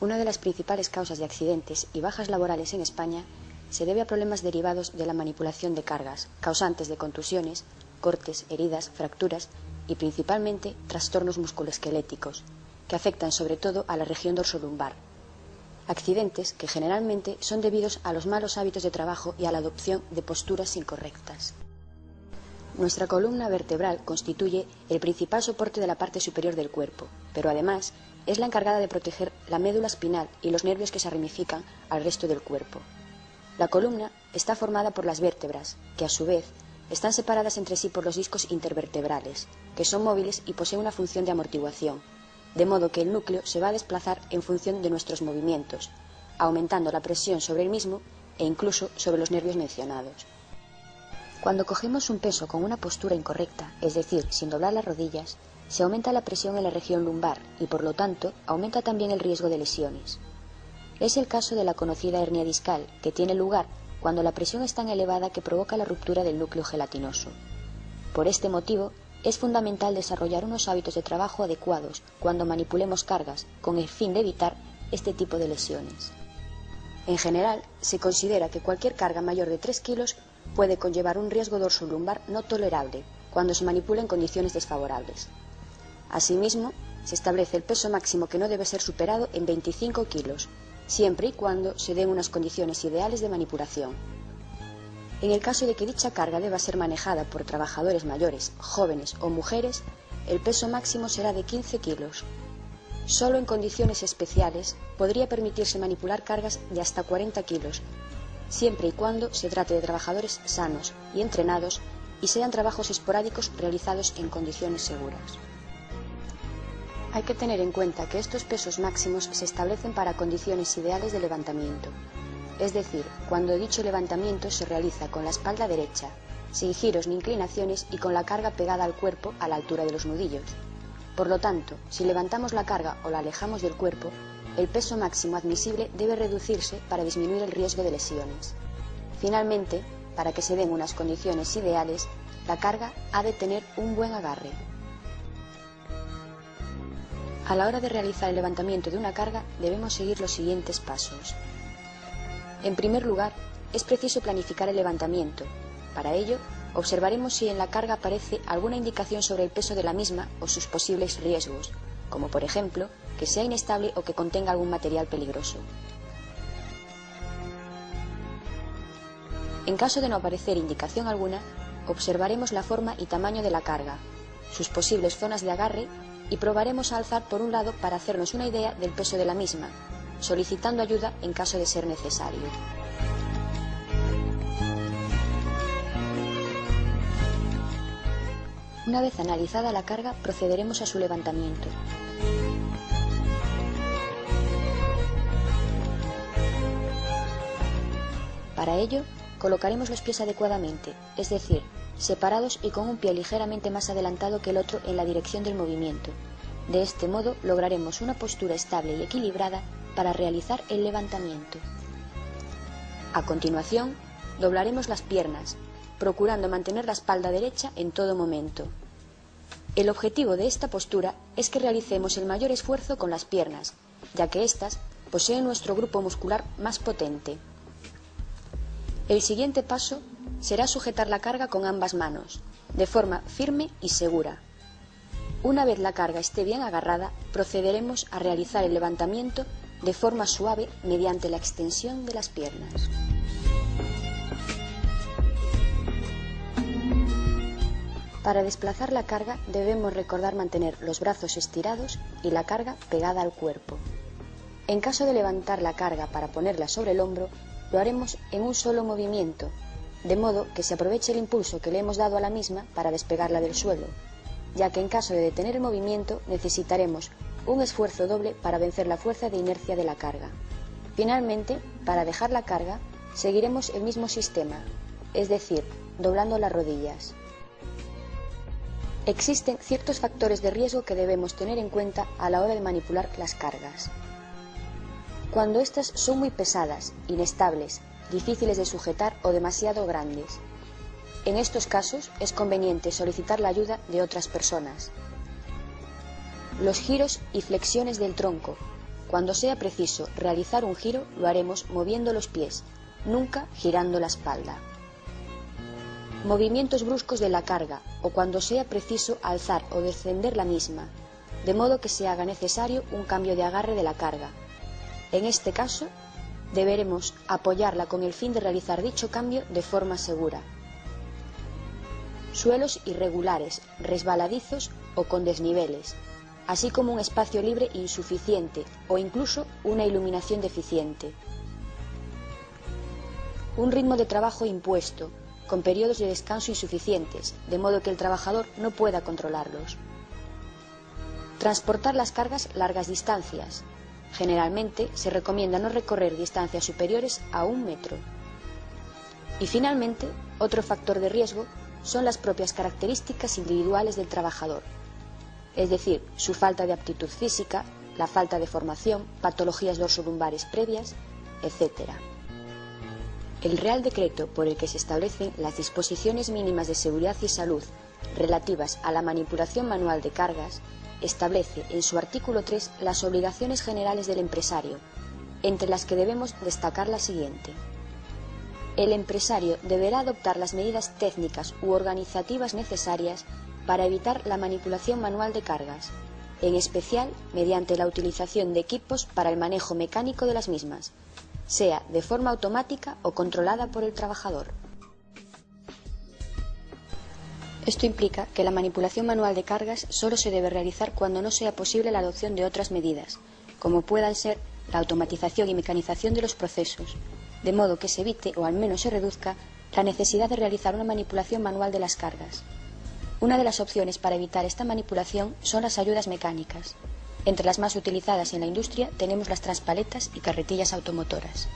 Una de las principales causas de accidentes y bajas laborales en España se debe a problemas derivados de la manipulación de cargas, causantes de contusiones, cortes, heridas, fracturas y principalmente trastornos musculoesqueléticos, que afectan sobre todo a la región dorsolumbar. Accidentes que generalmente son debidos a los malos hábitos de trabajo y a la adopción de posturas incorrectas. Nuestra columna vertebral constituye el principal soporte de la parte superior del cuerpo, pero además es la encargada de proteger la médula espinal y los nervios que se ramifican al resto del cuerpo. La columna está formada por las vértebras, que a su vez están separadas entre sí por los discos intervertebrales, que son móviles y poseen una función de amortiguación, de modo que el núcleo se va a desplazar en función de nuestros movimientos, aumentando la presión sobre el mismo e incluso sobre los nervios mencionados. Cuando cogemos un peso con una postura incorrecta, es decir, sin doblar las rodillas, se aumenta la presión en la región lumbar y, por lo tanto, aumenta también el riesgo de lesiones. Es el caso de la conocida hernia discal, que tiene lugar cuando la presión es tan elevada que provoca la ruptura del núcleo gelatinoso. Por este motivo, es fundamental desarrollar unos hábitos de trabajo adecuados cuando manipulemos cargas, con el fin de evitar este tipo de lesiones. En general, se considera que cualquier carga mayor de 3 kilos puede conllevar un riesgo dorsolumbar no tolerable cuando se manipula en condiciones desfavorables. Asimismo, se establece el peso máximo que no debe ser superado en 25 kilos, siempre y cuando se den unas condiciones ideales de manipulación. En el caso de que dicha carga deba ser manejada por trabajadores mayores, jóvenes o mujeres, el peso máximo será de 15 kilos. Solo en condiciones especiales podría permitirse manipular cargas de hasta 40 kilos, siempre y cuando se trate de trabajadores sanos y entrenados y sean trabajos esporádicos realizados en condiciones seguras. Hay que tener en cuenta que estos pesos máximos se establecen para condiciones ideales de levantamiento, es decir, cuando dicho levantamiento se realiza con la espalda derecha, sin giros ni inclinaciones y con la carga pegada al cuerpo a la altura de los nudillos. Por lo tanto, si levantamos la carga o la alejamos del cuerpo, el peso máximo admisible debe reducirse para disminuir el riesgo de lesiones. Finalmente, para que se den unas condiciones ideales, la carga ha de tener un buen agarre. A la hora de realizar el levantamiento de una carga debemos seguir los siguientes pasos. En primer lugar, es preciso planificar el levantamiento. Para ello, observaremos si en la carga aparece alguna indicación sobre el peso de la misma o sus posibles riesgos, como por ejemplo, que sea inestable o que contenga algún material peligroso. En caso de no aparecer indicación alguna, observaremos la forma y tamaño de la carga, sus posibles zonas de agarre y probaremos a alzar por un lado para hacernos una idea del peso de la misma, solicitando ayuda en caso de ser necesario. Una vez analizada la carga, procederemos a su levantamiento. Para ello, colocaremos los pies adecuadamente, es decir, separados y con un pie ligeramente más adelantado que el otro en la dirección del movimiento. De este modo lograremos una postura estable y equilibrada para realizar el levantamiento. A continuación, doblaremos las piernas, procurando mantener la espalda derecha en todo momento. El objetivo de esta postura es que realicemos el mayor esfuerzo con las piernas, ya que éstas poseen nuestro grupo muscular más potente. El siguiente paso será sujetar la carga con ambas manos, de forma firme y segura. Una vez la carga esté bien agarrada, procederemos a realizar el levantamiento de forma suave mediante la extensión de las piernas. Para desplazar la carga debemos recordar mantener los brazos estirados y la carga pegada al cuerpo. En caso de levantar la carga para ponerla sobre el hombro, lo haremos en un solo movimiento, de modo que se aproveche el impulso que le hemos dado a la misma para despegarla del suelo, ya que en caso de detener el movimiento necesitaremos un esfuerzo doble para vencer la fuerza de inercia de la carga. Finalmente, para dejar la carga, seguiremos el mismo sistema, es decir, doblando las rodillas. Existen ciertos factores de riesgo que debemos tener en cuenta a la hora de manipular las cargas. Cuando éstas son muy pesadas, inestables, difíciles de sujetar o demasiado grandes. En estos casos es conveniente solicitar la ayuda de otras personas. Los giros y flexiones del tronco, cuando sea preciso realizar un giro, lo haremos moviendo los pies, nunca girando la espalda. Movimientos bruscos de la carga o cuando sea preciso alzar o descender la misma, de modo que se haga necesario un cambio de agarre de la carga. En este caso, deberemos apoyarla con el fin de realizar dicho cambio de forma segura. Suelos irregulares, resbaladizos o con desniveles, así como un espacio libre insuficiente o incluso una iluminación deficiente. Un ritmo de trabajo impuesto, con periodos de descanso insuficientes, de modo que el trabajador no pueda controlarlos. Transportar las cargas largas distancias. Generalmente se recomienda no recorrer distancias superiores a 1 metro. Y finalmente, otro factor de riesgo son las propias características individuales del trabajador, es decir, su falta de aptitud física, la falta de formación, patologías dorsolumbares previas, etc. El Real Decreto por el que se establecen las disposiciones mínimas de seguridad y salud relativas a la manipulación manual de cargas establece en su artículo 3 las obligaciones generales del empresario, entre las que debemos destacar la siguiente. El empresario deberá adoptar las medidas técnicas u organizativas necesarias para evitar la manipulación manual de cargas, en especial mediante la utilización de equipos para el manejo mecánico de las mismas, sea de forma automática o controlada por el trabajador. Esto implica que la manipulación manual de cargas solo se debe realizar cuando no sea posible la adopción de otras medidas, como puedan ser la automatización y mecanización de los procesos, de modo que se evite o al menos se reduzca la necesidad de realizar una manipulación manual de las cargas. Una de las opciones para evitar esta manipulación son las ayudas mecánicas. Entre las más utilizadas en la industria tenemos las transpaletas y carretillas automotoras.